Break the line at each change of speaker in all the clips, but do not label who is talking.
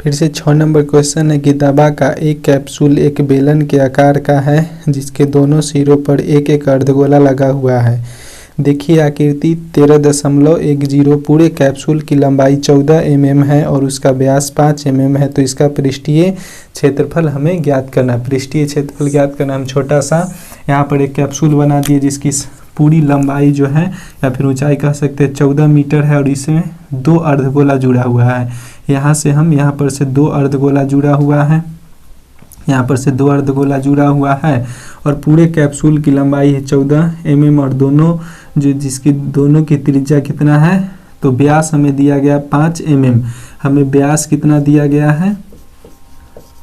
फिर से 6 number question है कि दवा का एक कैप्सूल एक बेलन के आकार का है जिसके दोनों सिरों पर एक एक अर्धगोला लगा हुआ है। देखिए आकृति 13.10 पूरे कैप्सूल की लंबाई 14 mm है और उसका व्यास 5 mm है। तो इसका पृष्ठीय क्षेत्रफल हमें ज्ञात करना। पृष्ठीय क्षेत्रफल ज्ञात करना। हम छोटा सा यहाँ पर एक कैप्सूल बना दिए जिसकी पूरी लंबाई जो है या फिर ऊंचाई कह सकते हैं 14 मीटर है और इसमें 2 अर्धगोला जुड़ा हुआ है। यहाँ से हम यहाँ पर से 2 अर्धगोला जुड़ा हुआ है, यहाँ पर से 2 अर्धगोला जुड़ा हुआ है और पूरे कैप्सूल की लंबाई है 14 mm और दोनों जिसकी दोनों की त्रिज्या कितना है, तो व्यास हमें दिया गया 5 mm। हमें व्यास कितना दिया गया है,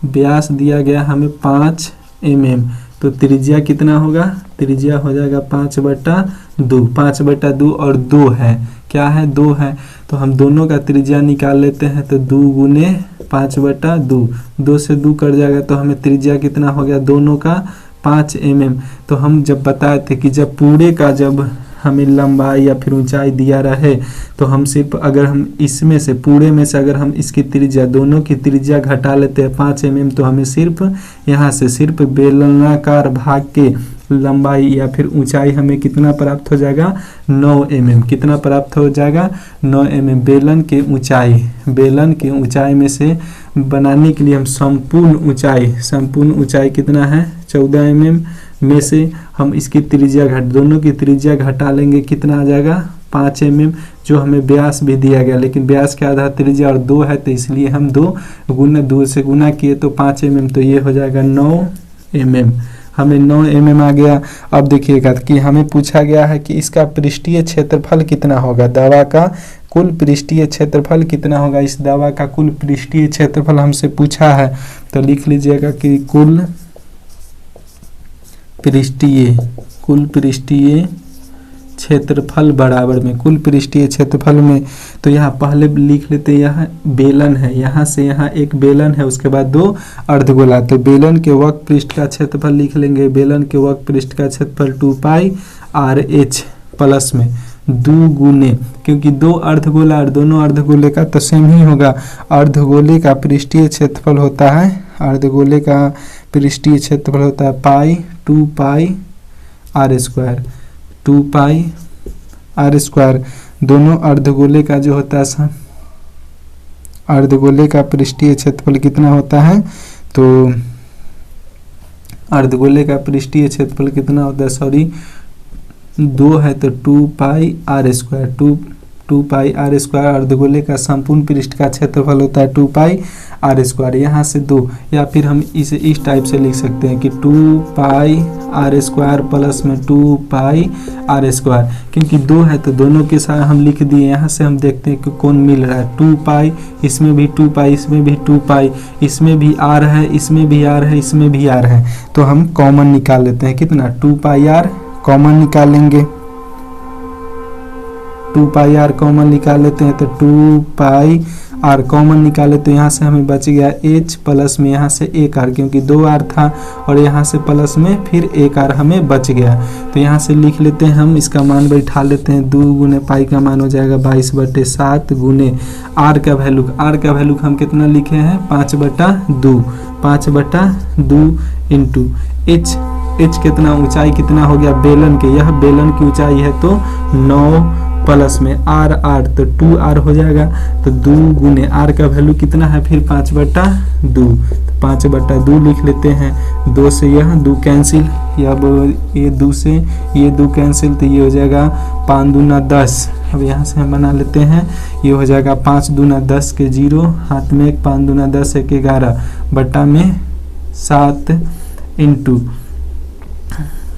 व्यास दिया गया हमें 5 mm। तो त्रिज्या कितना होगा, त्रिज्या हो जाएगा 5/2। 5/2 और 2 है, क्या है 2 है, तो हम दोनों का त्रिज्या निकाल लेते हैं। तो 2 गुने 5/2, 2 से 2 कट जाएगा तो हमें त्रिज्या कितना हो गया दोनों का 5 mm। तो हम जब बताए थे कि जब पूरे का जब हमें लंबाई या फिर ऊंचाई दिया रहे तो हम सिर्फ अगर हम इसमें से पूरे में से अगर हम इसकी त्रिज्या दोनों की त्रिज्या घटा लेते हैं 5 mm तो हमें सिर्फ यहाँ से सिर्फ बेलनाकार भाग के लंबाई या फिर ऊंचाई हमें कितना प्राप्त हो जाएगा 9 mm। कितना प्राप्त हो जाएगा 9 mm। बेलन के ऊंचाई में से बनाने के लिए हम संपूर्ण ऊंचाई कितना है 14 mm में से हम इसकी त्रिज्या दोनों की त्रिज्या घटा लेंगे, कितना आ जाएगा 5 mm, जो हमें व्यास भी दिया गया लेकिन व्यास के आधार त्रिज्या और 2 है तो इसलिए हम 2 से गुना किए तो 5 mm, तो ये हो जाएगा 9 mm। हमें 9 mm आ गया। अब देखिएगा कि हमें पूछा गया है कि इसका पृष्ठीय क्षेत्रफल कितना होगा, दवा का कुल पृष्ठीय क्षेत्रफल कितना होगा। इस दवा का कुल पृष्ठीय क्षेत्रफल हमसे पूछा है तो लिख लीजिएगा कि कुल पृष्ठीय क्षेत्रफल बराबर में कुल पृष्ठीय क्षेत्रफल में, तो यहाँ पहले लिख लेते हैं यहाँ बेलन है, यहाँ से यहाँ एक बेलन है उसके बाद 2 अर्धगोला। तो बेलन के वक्र पृष्ठ का क्षेत्रफल लिख लेंगे, बेलन के वक्र पृष्ठ का क्षेत्रफल 2πr/h प्लस में 2 गुने, क्योंकि 2 अर्धगोला और दोनों अर्धगोले का तो सेम ही होगा। अर्धगोले का पृष्ठीय क्षेत्रफल होता है, अर्धगोले का पृष्ठीय क्षेत्रफल होता है 2πr²। दोनों अर्धगोले का जो होता है अर्धगोले का पृष्ठीय क्षेत्रफल कितना होता है, तो अर्धगोले का पृष्ठीय क्षेत्रफल कितना होता है 2 है तो 2πr²। 2πr² अर्धगोले का संपूर्ण पृष्ठ का क्षेत्रफल होता है 2πr²। यहाँ से 2 या फिर हम इसे इस टाइप से लिख सकते हैं कि 2πr² प्लस में 2πr², क्योंकि 2 है तो दोनों के साथ हम लिख दिए। यहाँ से हम देखते हैं कि कौन मिल रहा है 2π, इसमें भी 2π, इसमें भी 2π, इसमें भी r है, इसमें भी r है, इसमें भी r है। तो हम कॉमन निकाल लेते हैं, कितना 2πr कॉमन निकालेंगे, 2πr कॉमन निकाल लेते हैं तो 2πr कॉमन निकाले तो यहाँ से हमें बच गया h प्लस में यहाँ से 1r, क्योंकि 2r था और यहाँ से प्लस में फिर 1r हमें बच गया। तो यहाँ से लिख लेते हैं हम, इसका मान बैठा लेते हैं। 2 गुने पाई का मान हो जाएगा 22/7 गुने r का वैल्यू हम कितना लिखे हैं 5/2। 5/2 इंटू h कितना ऊंचाई कितना हो गया बेलन के, यह बेलन की ऊंचाई है तो 9 प्लस में r तो 2r हो जाएगा। तो 2 गुने r का वैल्यू कितना है फिर 5/2। 5/2 लिख लेते हैं। 2 से यह 2 कैंसिल, अब ये 2 से ये 2 कैंसिल तो ये हो जाएगा 5 दूना 10। अब यहाँ से हम बना लेते हैं, ये हो जाएगा 5 दूना 10 के 0, हाथ में 1, 5 दूना 10 1 11 बटा में 7 इंटू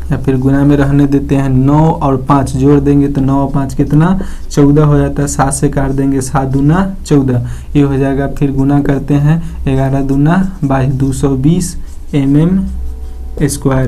या फिर गुना में रहने देते हैं 9 और 5 जोड़ देंगे तो 9 और 5 कितना 14 हो जाता है। 7 से काट देंगे 7 दूना 14, ये हो जाएगा। फिर गुना करते हैं 11 दूना 22 220 mm²।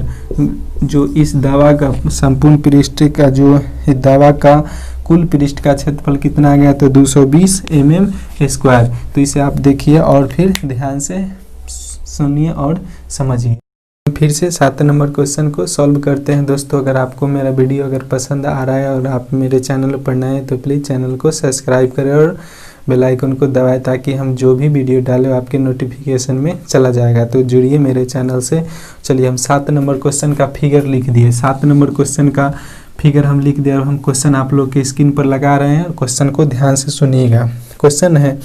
जो इस दवा का संपूर्ण पृष्ठ का जो दवा का कुल पृष्ठ का क्षेत्रफल कितना आ गया तो 220 mm²। तो इसे आप देखिए और फिर ध्यान से सुनिए और समझिए। फिर से 7 नंबर क्वेश्चन को सॉल्व करते हैं। दोस्तों अगर आपको मेरा वीडियो अगर पसंद आ रहा है और आप मेरे चैनल पर नए हैं तो प्लीज़ चैनल को सब्सक्राइब करें और बेल आइकन को दबाएं ताकि हम जो भी वीडियो डालें आपके नोटिफिकेशन में चला जाएगा। तो जुड़िए मेरे चैनल से। चलिए हम 7 नंबर क्वेश्चन का फिगर लिख दिए। 7 नंबर क्वेश्चन का फिगर हम लिख दिए और हम क्वेश्चन आप लोग के स्क्रीन पर लगा रहे हैं। क्वेश्चन को ध्यान से सुनिएगा। क्वेश्चन है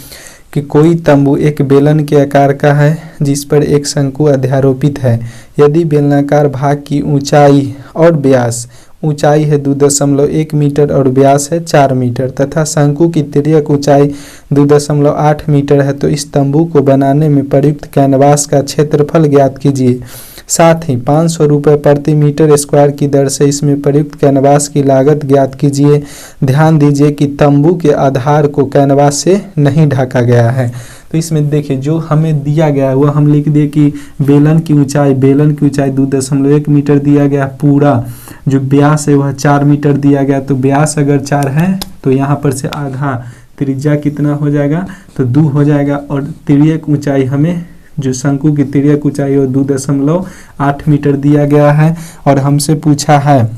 कि कोई तंबू एक बेलन के आकार का है जिस पर एक शंकु अध्यारोपित है। यदि बेलनाकार भाग की ऊंचाई और व्यास, ऊंचाई है 2.1 मीटर और व्यास है 4 मीटर तथा शंकु की तिर्यक ऊंचाई 2.8 मीटर है, तो इस तंबू को बनाने में प्रयुक्त कैनवास का क्षेत्रफल ज्ञात कीजिए। साथ ही 500 रुपये प्रति मीटर स्क्वायर की दर से इसमें प्रयुक्त कैनवास की लागत ज्ञात कीजिए। ध्यान दीजिए कि तंबू के आधार को कैनवास से नहीं ढका गया है। तो इसमें देखिए जो हमें दिया गया है वह हम लिख दिए कि बेलन की ऊंचाई 2.1 मीटर दिया गया। पूरा जो व्यास है वह 4 मीटर दिया गया। तो व्यास अगर 4 है तो यहाँ पर से आधा त्रिज्या कितना हो जाएगा, तो 2 हो जाएगा। और तिर्यक ऊंचाई हमें जो शंकु की तिर्यक ऊंचाई है 2.8 मीटर दिया गया है। और हमसे पूछा है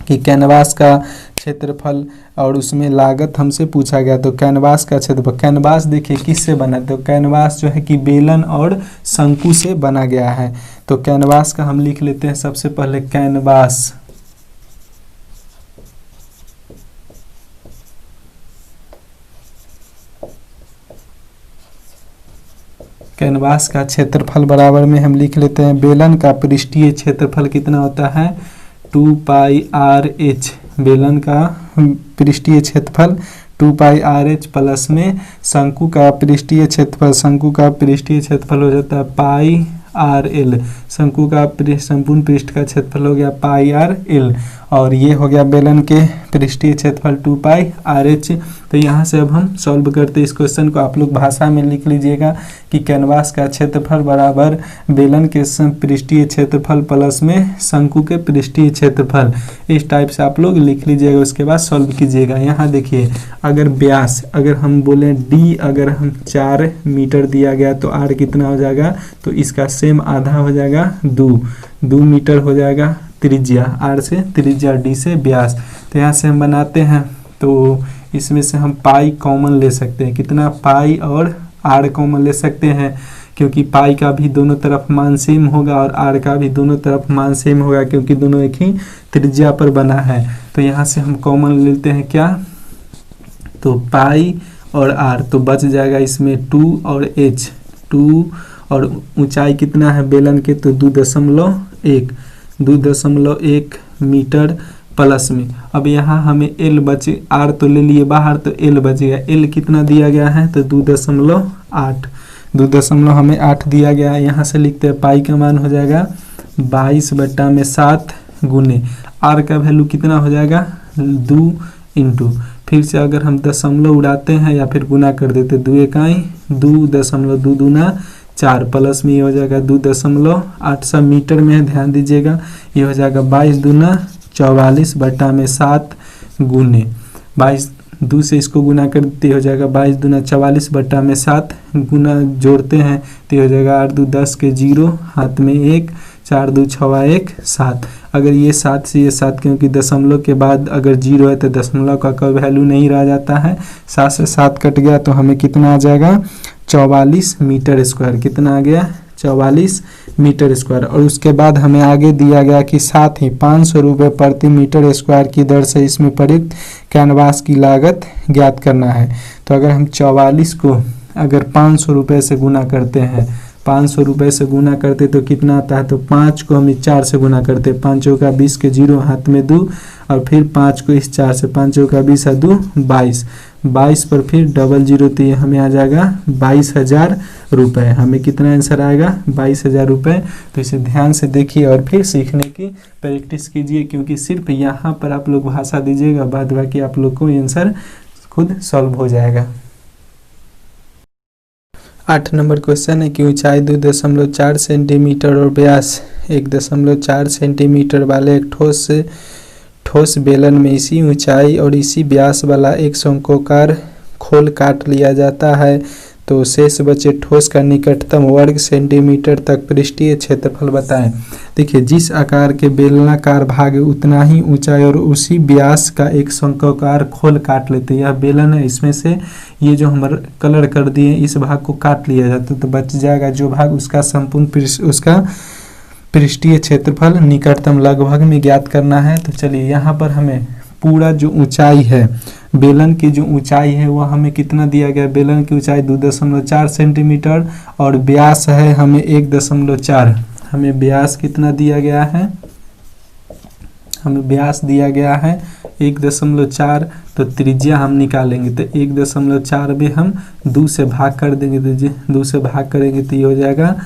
कि कैनवास का क्षेत्रफल और उसमें लागत हमसे पूछा गया। तो कैनवास का क्षेत्रफल, कैनवास देखिए किससे बना, तो कैनवास जो है कि बेलन और शंकु से बना गया है। तो कैनवास का हम लिख लेते हैं सबसे पहले कैनवास। कैनवास का क्षेत्रफल बराबर में हम लिख लेते हैं बेलन का पृष्ठीय क्षेत्रफल कितना होता है 2πr/h। बेलन का पृष्ठीय क्षेत्रफल 2πr/h प्लस में शंकु का पृष्ठीय क्षेत्रफल, शंकु का पृष्ठीय क्षेत्रफल हो जाता है πr/l। शंकु का संपूर्ण पृष्ठ का क्षेत्रफल हो गया πr/l और ये हो गया बेलन के पृष्ठीय क्षेत्रफल 2πr/h। तो यहाँ से अब हम सॉल्व करते हैं इस क्वेश्चन को। आप लोग भाषा में लिख लीजिएगा कि कैनवास का क्षेत्रफल बराबर बेलन के पृष्ठीय क्षेत्रफल प्लस में शंकु के पृष्ठीय क्षेत्रफल। इस टाइप से आप लोग लिख लीजिएगा, उसके बाद सॉल्व कीजिएगा। यहाँ देखिए अगर व्यास अगर हम बोले d अगर हम 4 मीटर दिया गया तो r कितना हो जाएगा, तो इसका सेम आधा हो जाएगा 2 मीटर हो जाएगा त्रिज्या, r से त्रिज्या, d से व्यास। तो यहाँ से हम बनाते हैं तो इसमें से हम पाई कॉमन ले सकते हैं। कितना, पाई और r कॉमन ले सकते हैं क्योंकि पाई का भी दोनों तरफ मान सेम होगा और r का भी दोनों तरफ मान सेम होगा क्योंकि दोनों एक ही त्रिज्या पर बना है। तो यहाँ से हम कॉमन लेते हैं क्या, तो पाई और r, तो बच जाएगा इसमें 2 और h। 2 और ऊंचाई कितना है बेलन के, तो 2.1 मीटर प्लस में। अब यहाँ हमें l बचे, r तो ले लिए बाहर तो l बचेगा। l कितना दिया गया है, तो 2.8 हमें 8 दिया गया है। यहाँ से लिखते हैं पाई का मान हो जाएगा 22/7 गुने r का वैल्यू कितना हो जाएगा 2 इंटू, फिर से अगर हम दशमलव उड़ाते हैं या फिर गुना कर देते 2 इकाई 2.2 दूना 4 प्लस में ये हो जाएगा 2.8 सब मीटर में है, ध्यान दीजिएगा। ये हो जाएगा 22 दूना 44/7 गुने 22, 2 से इसको गुना करते हो जाएगा 22 दूना 44/7 गुना जोड़ते हैं तो हो जाएगा 8 2 10 के 0 हाथ में 1 4 2 6 1 7। अगर ये 7 से ये 7 क्योंकि दशमलव के बाद अगर 0 है तो दशमलव का कोई वैल्यू नहीं रह जाता है। 7 से 7 कट गया तो हमें कितना आ जाएगा 44 मीटर स्क्वायर। कितना आ गया 44 मीटर स्क्वायर। और उसके बाद हमें आगे दिया गया कि साथ ही 500 रुपये प्रति मीटर स्क्वायर की दर से इसमें प्रयुक्त कैनवास की लागत ज्ञात करना है। तो अगर हम 44 को अगर 500 रुपये से गुना करते हैं, 500 रुपये से गुना करते तो कितना आता है, तो 5 को हम 4 से गुना करते, 5 का 20 के 0 हाथ में 2 और फिर 5 को इस 4 से, 5 का 20 है 2 22 पर फिर डबल 0 तो ये हमें आ जाएगा 22,000 रुपये। हमें कितना आंसर आएगा 22,000 रुपये। तो इसे ध्यान से देखिए और फिर सीखने की प्रैक्टिस कीजिए क्योंकि सिर्फ यहाँ पर आप लोग भाषा दीजिएगा, बाद बाकी आप लोग को आंसर खुद सॉल्व हो जाएगा। 8 नंबर क्वेश्चन है कि ऊंचाई 2.4 सेंटीमीटर और व्यास 1.4 सेंटीमीटर वाले एक ठोस बेलन में इसी ऊंचाई और इसी व्यास वाला एक शंक्वाकार खोल काट लिया जाता है तो शेष बचे ठोस का निकटतम वर्ग सेंटीमीटर तक पृष्ठीय क्षेत्रफल बताएं। देखिए, जिस आकार के बेलनाकार भाग उतना ही ऊंचाई और उसी व्यास का एक शंक्वाकार खोल काट लेते हैं। यह बेलन है, इसमें से ये जो हम कलर कर दिए इस भाग को काट लिया जाता तो बच जाएगा जो भाग, उसका संपूर्ण उसका पृष्ठीय क्षेत्रफल निकटतम लगभग में ज्ञात करना है। तो चलिए, यहाँ पर हमें पूरा जो ऊंचाई है, बेलन की जो ऊंचाई है वह हमें कितना दिया गया, बेलन की ऊंचाई 2.4 सेंटीमीटर और व्यास है हमें 1.4। हमें व्यास कितना दिया गया है, हमें व्यास दिया गया है 1.4। तो त्रिज्या हम निकालेंगे तो 1.4 में हम 2 से भाग कर देंगे, तो 2 से भाग करेंगे तो ये हो जाएगा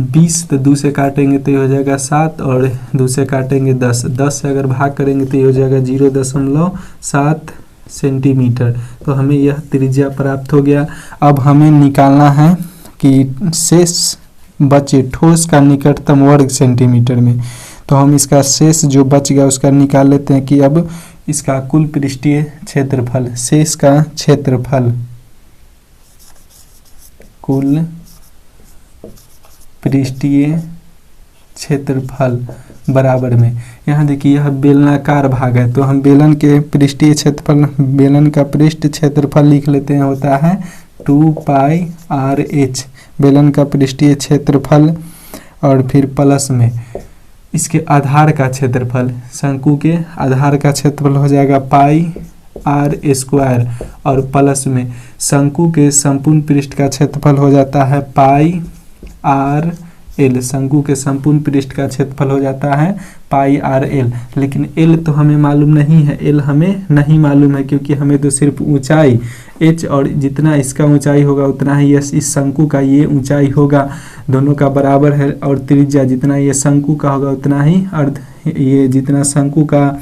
20, तो 2 से काटेंगे तो ये हो जाएगा 7 और 2 से काटेंगे 10। 10 से अगर भाग करेंगे तो ये हो जाएगा 0.7 सेंटीमीटर। तो हमें यह त्रिज्या प्राप्त हो गया। अब हमें निकालना है कि शेष बचे ठोस का निकटतम वर्ग सेंटीमीटर में। तो हम इसका शेष जो बच गया उसका निकाल लेते हैं कि अब इसका कुल पृष्ठीय क्षेत्रफल, शेष का क्षेत्रफल, कुल पृष्ठीय क्षेत्रफल बराबर में, यहाँ देखिए यह बेलनाकार भाग है तो हम बेलन के पृष्ठीय क्षेत्रफल, बेलन का पृष्ठ क्षेत्रफल लिख लेते हैं, होता है 2πr/h बेलन का पृष्ठीय क्षेत्रफल, और फिर प्लस में इसके आधार का क्षेत्रफल, शंकु के आधार का क्षेत्रफल हो जाएगा πr², और प्लस में शंकु के संपूर्ण पृष्ठ का क्षेत्रफल हो जाता है πr/l। शंकु के संपूर्ण पृष्ठ का क्षेत्रफल हो जाता है πr/l। लेकिन l तो हमें मालूम नहीं है, l हमें नहीं मालूम है क्योंकि हमें तो सिर्फ ऊंचाई h, और जितना इसका ऊंचाई होगा उतना ही इस शंकु का ये ऊंचाई होगा, दोनों का बराबर है। और त्रिज्या जितना ये शंकु का होगा उतना ही, और ये जितना शंकु का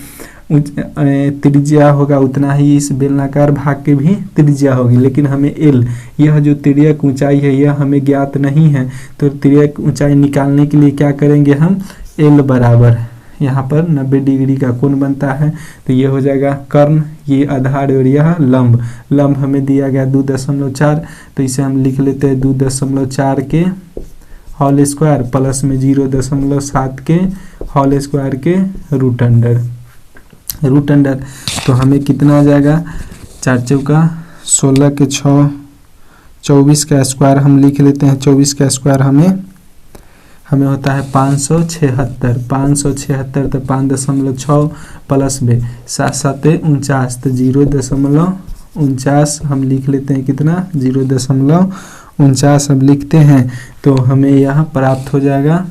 त्रिज्या होगा उतना ही इस बेलनाकार भाग की भी त्रिज्या होगी। लेकिन हमें l, यह जो तिर्यक ऊंचाई है यह हमें ज्ञात नहीं है। तो तिर्यक ऊंचाई निकालने के लिए क्या करेंगे हम, l बराबर यहाँ पर 90 डिग्री का कोण बनता है तो ये हो जाएगा कर्ण, ये आधार और यह लंब। लंब हमें दिया गया 2.4, तो इसे हम लिख लेते हैं 2.4 के होल स्क्वायर प्लस में 0.7 के होल स्क्वायर के रूट अंडर। तो हमें कितना आ जाएगा, 4 चौका 16 के 6, 24 का स्क्वायर हम लिख लेते हैं। 24 का स्क्वायर हमें होता है 576। 576 तो 5.6 प्लस में 7 49, तो 0.49 हम लिख लेते हैं, कितना 0.49 हम लिखते हैं। तो हमें यह प्राप्त हो जाएगा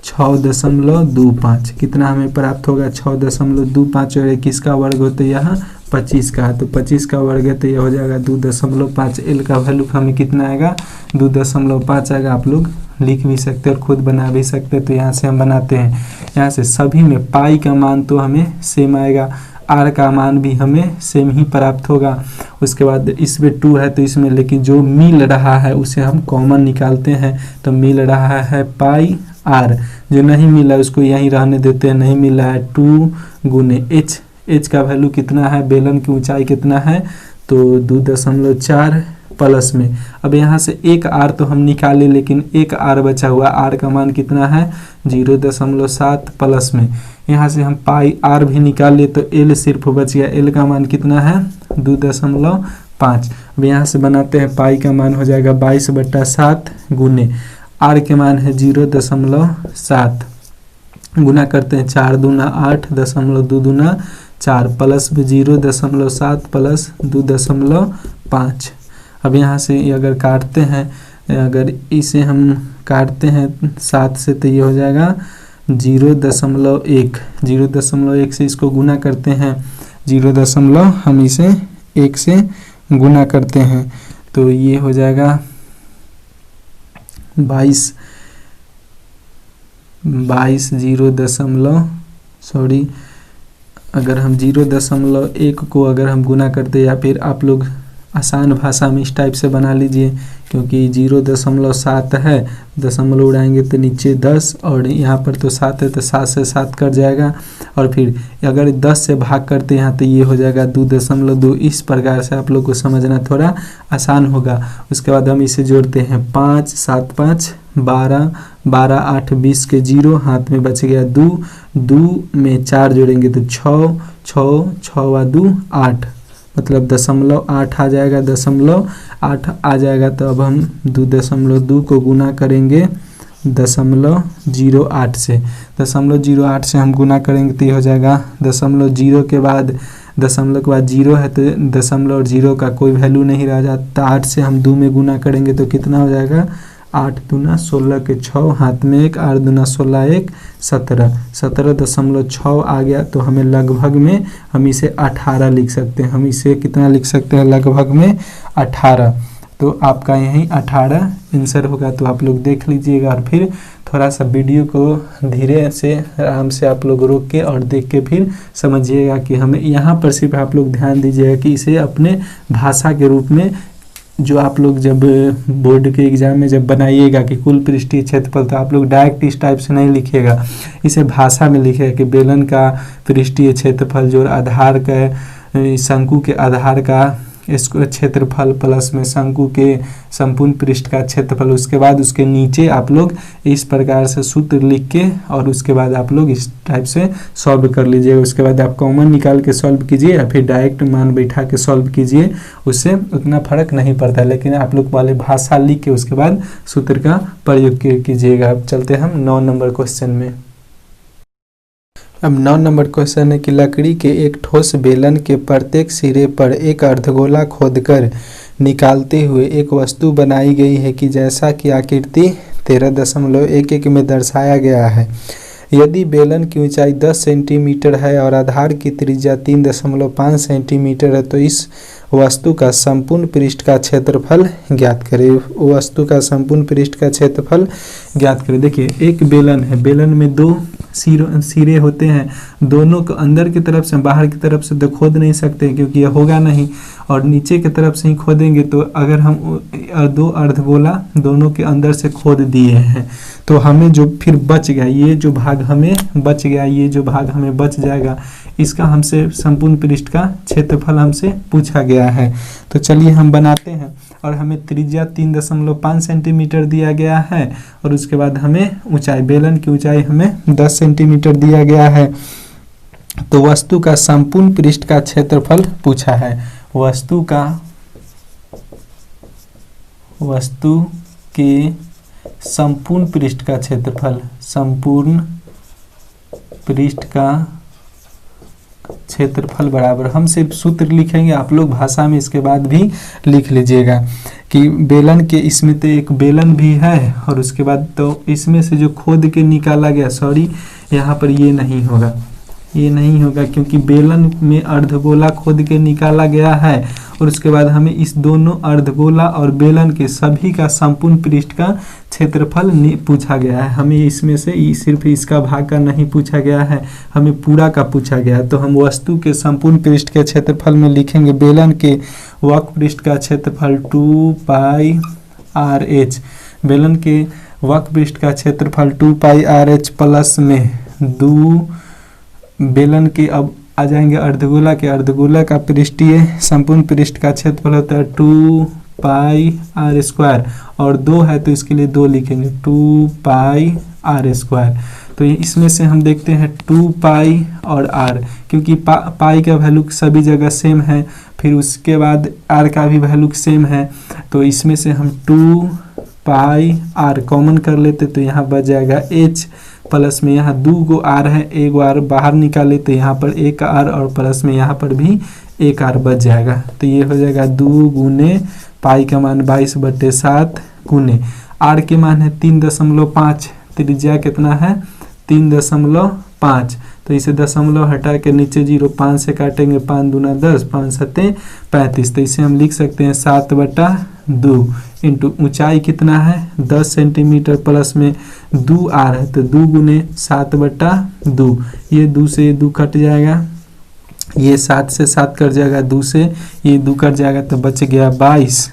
6.25। कितना हमें प्राप्त होगा, 6.25, और किसका वर्ग होता है, यह 25 का है तो 25 का वर्ग है तो यह हो जाएगा 2.5। एल का वैल्यू हमें कितना आएगा, 2.5 आएगा। आप लोग लिख भी सकते हैं और खुद बना भी सकते हैं। तो यहाँ से हम बनाते हैं, यहाँ से सभी में पाई का मान तो हमें सेम आएगा, आर का मान भी हमें सेम ही प्राप्त होगा। उसके बाद इसमें 2 है तो इसमें, लेकिन जो मिल रहा है उसे हम कॉमन निकालते हैं। तो मिल रहा है पाई आर, जो नहीं मिला उसको यहीं रहने देते हैं, नहीं मिला है 2 गुने एच का वैल्यू कितना है, बेलन की ऊंचाई कितना है, तो 2.4 प्लस में। अब यहाँ से एक आर तो हम निकाले लेकिन एक आर बचा हुआ, आर का मान कितना है 0.7 प्लस में। यहाँ से हम पाई आर भी निकाले तो एल सिर्फ बच गया, एल का मान कितना है 2.5। अब यहाँ से बनाते हैं, पाई का मान हो जाएगा 22/7 गुने आर के मान है 0.7, गुना करते हैं 4 दूना 8, 2 दूना 4 प्लस 0.7 प्लस 2.5। अब यहाँ से अगर काटते हैं, अगर इसे हम काटते हैं 7 से तो ये हो जाएगा 0.1। 0.1 से इसको गुना करते हैं, 0. हम इसे 1 से गुना करते हैं तो ये हो जाएगा 22 अगर हम 0.1 को अगर हम गुना करते, या फिर आप लोग आसान भाषा में इस टाइप से बना लीजिए, क्योंकि 0.7 है, दशमलव उड़ाएंगे तो नीचे 10 और यहाँ पर तो 7 है तो 7 से 7 कट जाएगा। और फिर अगर 10 से भाग करते हैं तो ये हो जाएगा 2.2। इस प्रकार से आप लोग को समझना थोड़ा आसान होगा। उसके बाद हम इसे जोड़ते हैं 5 7 5 12 12 8 20 के 0, हाथ में बच गया 2, 2 में 4 जोड़ेंगे तो 6 6 6 2 8, मतलब 0.8 आ जाएगा, 0.8 आ जाएगा। तो अब हम 2.2 को गुना करेंगे 0.08 से, 0.08 से हम गुना करेंगे तो ये हो जाएगा 0.0 के बाद 0 है तो 0.0 का कोई वैल्यू नहीं रह जाता। 8 से हम 2 में गुना करेंगे तो कितना हो जाएगा, 8 दूना 16 के 6, हाथ में 1, 8 दूना 16 1 17, 17.6 आ गया। तो हमें लगभग में हम इसे 18 लिख सकते हैं। हम इसे कितना लिख सकते हैं, लगभग में 18। तो आपका यहीं 18 आंसर होगा। तो आप लोग देख लीजिएगा और फिर थोड़ा सा वीडियो को धीरे से आराम से आप लोग रोक के और देख के फिर समझिएगा कि हमें यहाँ पर सिर्फ आप लोग ध्यान दीजिएगा कि इसे अपने भाषा के रूप में, जो आप लोग जब बोर्ड के एग्जाम में जब बनाइएगा कि कुल पृष्ठीय क्षेत्रफल, तो आप लोग डायरेक्ट इस टाइप से नहीं लिखिएगा, इसे भाषा में लिखिएगा कि बेलन का पृष्ठीय क्षेत्रफल जो आधार का शंकु के आधार का इसको क्षेत्रफल प्लस में शंकु के संपूर्ण पृष्ठ का क्षेत्रफल। उसके बाद उसके नीचे आप लोग इस प्रकार से सूत्र लिख के और उसके बाद आप लोग इस टाइप से सॉल्व कर लीजिए। उसके बाद आप कॉमन निकाल के सॉल्व कीजिए या फिर डायरेक्ट मान बैठा के सॉल्व कीजिए, उससे उतना फर्क नहीं पड़ता। लेकिन आप लोग वाले भाषा लिख के उसके बाद सूत्र का प्रयोग कीजिएगा। अब चलते हम 9 नंबर क्वेश्चन में। अब 9 नंबर क्वेश्चन है कि लकड़ी के एक ठोस बेलन के प्रत्येक सिरे पर एक अर्धगोला खोदकर निकालते हुए एक वस्तु बनाई गई है कि जैसा कि आकृति 13.11 में दर्शाया गया है। यदि बेलन की ऊंचाई 10 सेंटीमीटर है और आधार की त्रिज्या 3.5 सेंटीमीटर है तो इस वस्तु का संपूर्ण पृष्ठ का क्षेत्रफल ज्ञात करें। वस्तु का संपूर्ण पृष्ठ का क्षेत्रफल ज्ञात करें। देखिए एक बेलन है, बेलन में 2 सिरे होते हैं, दोनों को अंदर की तरफ से बाहर की तरफ से तो खोद नहीं सकते क्योंकि यह होगा नहीं, और नीचे की तरफ से ही खोदेंगे। तो अगर हम 2 अर्धगोला दोनों के अंदर से खोद दिए हैं तो हमें जो फिर बच गया, ये जो भाग हमें बच गया, ये जो भाग हमें बच जाएगा, इसका हमसे संपूर्ण पृष्ठ का क्षेत्रफल हमसे पूछा गया है। तो चलिए हम बनाते हैं। और हमें त्रिज्या 3.5 सेंटीमीटर दिया गया है और उसके बाद हमें ऊंचाई, बेलन की ऊंचाई हमें 10 सेंटीमीटर दिया गया है। तो वस्तु का संपूर्ण पृष्ठ का क्षेत्रफल पूछा है। वस्तु के संपूर्ण पृष्ठ का क्षेत्रफल, संपूर्ण पृष्ठ का क्षेत्रफल बराबर, हम सिर्फ सूत्र लिखेंगे, आप लोग भाषा में इसके बाद भी लिख लीजिएगा कि बेलन के, इसमें तो एक बेलन भी है और उसके बाद तो इसमें से जो खोद के निकाला गया, सॉरी यहाँ पर ये नहीं होगा, ये नहीं होगा क्योंकि बेलन में अर्धगोला खोद के निकाला गया है और उसके बाद हमें इस दोनों अर्धगोला और बेलन के सभी का संपूर्ण पृष्ठ का क्षेत्रफल पूछा गया है। हमें इसमें से सिर्फ इसका भाग का नहीं पूछा गया है, हमें पूरा का पूछा गया है। तो हम वस्तु के संपूर्ण पृष्ठ के क्षेत्रफल में लिखेंगे बेलन के वक्र पृष्ठ का क्षेत्रफल 2 पाई RH, बेलन के वक्र पृष्ठ का क्षेत्रफल 2 पाई RH प्लस में 2 बेलन के, अब आ जाएंगे अर्धगोला के, अर्धगोला का पृष्ठीय संपूर्ण पृष्ठ का क्षेत्रफल होता है 2 पाई R² और 2 है तो इसके लिए 2 लिखेंगे 2 पाई R²। तो इसमें से हम देखते हैं 2 पाई और R, क्योंकि पाई का वैल्यू सभी जगह सेम है, फिर उसके बाद R का भी वैल्यू सेम है, तो इसमें से हम 2 पाई R कॉमन कर लेते तो यहाँ बच जाएगा H प्लस में यहाँ 2 गो R है, 1 R बाहर निकाले तो यहाँ पर 1 R और प्लस में यहाँ पर भी 1 R बच जाएगा। तो ये हो जाएगा 2 गुने पाई का मान 22/7 गुने R के मान है 3.5, त्रिज्या कितना है 3.5, तो इसे दशमलव हटा के नीचे 0 5 से काटेंगे, 5 दूना 10, 5 सत्ते 35, तो इसे हम लिख सकते हैं 7/2 इंटू ऊंचाई कितना है 10 सेंटीमीटर प्लस में 2 R है तो 2 गुने 7/2, ये 2 से 2 कट जाएगा ये 7 से 7 कट जाएगा, 2 से ये 2 कट जाएगा तो बच गया 22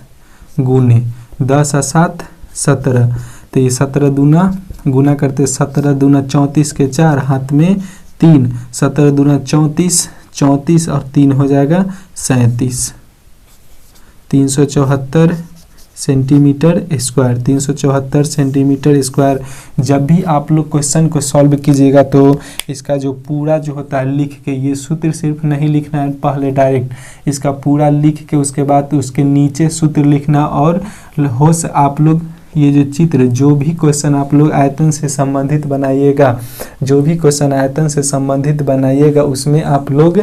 गुने 10 और 7 17। तो ये 17 दूना गुना करते 17 दूना 34 के 4 हाथ में 3, 17 दूना 34, 34 और 3 हो जाएगा 37, 374 सेंटीमीटर स्क्वायर, 374 सेंटीमीटर स्क्वायर। जब भी आप लोग क्वेश्चन को सॉल्व कीजिएगा तो इसका जो पूरा जो होता है लिख के, ये सूत्र सिर्फ नहीं लिखना है पहले डायरेक्ट, इसका पूरा लिख के उसके बाद उसके नीचे सूत्र लिखना। और होश आप लोग ये जो चित्र, जो भी क्वेश्चन आप लोग आयतन से संबंधित बनाइएगा, जो भी क्वेश्चन आयतन से संबंधित बनाइएगा उसमें आप लोग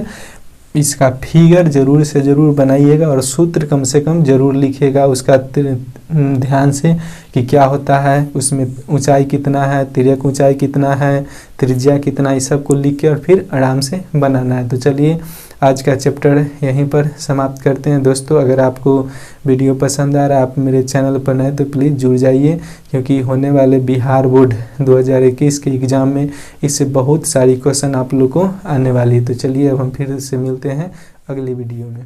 इसका फिगर जरूर से ज़रूर बनाइएगा और सूत्र कम से कम ज़रूर लिखिएगा उसका ध्यान से कि क्या होता है, उसमें ऊंचाई कितना है, तिर्यक ऊंचाई कितना है, त्रिज्या कितना, इस सब को लिख के और फिर आराम से बनाना है। तो चलिए आज का चैप्टर यहीं पर समाप्त करते हैं दोस्तों। अगर आपको वीडियो पसंद आ रहा है, आप मेरे चैनल पर नए तो प्लीज़ जुड़ जाइए, क्योंकि होने वाले बिहार बोर्ड 2021 के एग्ज़ाम में इससे बहुत सारी क्वेश्चन आप लोग को आने वाली है। तो चलिए अब हम फिर से मिलते हैं अगली वीडियो में।